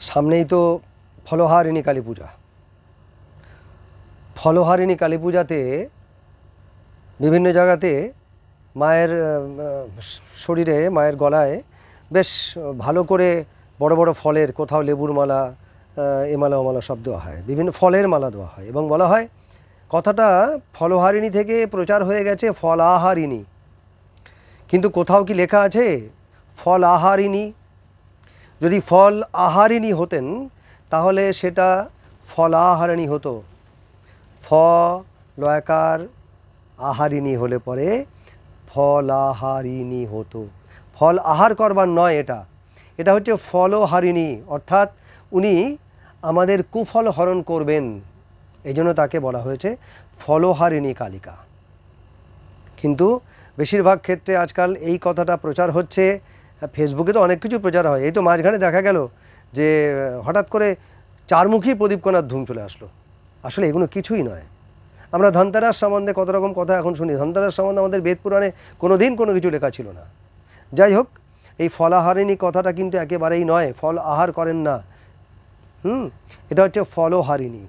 সামনেই তো ফলহারিণী কালী পূজা। ফলহারিণী কালী পূজাতে বিভিন্ন জায়গাতে মায়ের শরীরে, মায়ের গলায় বেশ ভালো করে বড় বড় ফলের, কোথাও লেবুর মালা, এ মালা ও মালা সব দেওয়া হয়, বিভিন্ন ফলের মালা দেওয়া হয় এবং বলা হয় কথাটা ফলহারিণী থেকে প্রচার হয়ে গেছে ফলাহারিণী। কিন্তু কোথাও কি লেখা আছে ফল আহারিণী? যদি ফল আহারিণী হতেন তাহলে সেটা ফলাহারিণী হতো। ফ লয়কার আহারিণী হলে পরে ফলাহারিণী হতো। ফল আহার করবার নয়, এটা হচ্ছে ফলহারিণী, অর্থাৎ উনি আমাদের কুফল হরণ করবেন, এই জন্য তাকে বলা হয়েছে ফলহারিণী কালিকা। কিন্তু বেশিরভাগ ক্ষেত্রে আজকাল এই কথাটা প্রচার হচ্ছে ফেসবুকে, তো অনেক কিছু প্রচার হয়। এই তো মাঝখানে দেখা গেল যে হঠাৎ করে চারমুখী প্রদীপকণার ধুম চলে আসলো। আসলে এগুলো কিছুই নয়। আমরা ধনতেরাস সম্বন্ধে কত রকম কথা এখন শুনি। ধনতেরাস সম্বন্ধে আমাদের বেদ পুরাণে কোনো দিন কোনো কিছু লেখা ছিল না। যাই হোক, এই ফলাহারিণী কথাটা কিন্তু একেবারেই নয়। ফল আহার করেন না, এটা হচ্ছে ফলহারিণী।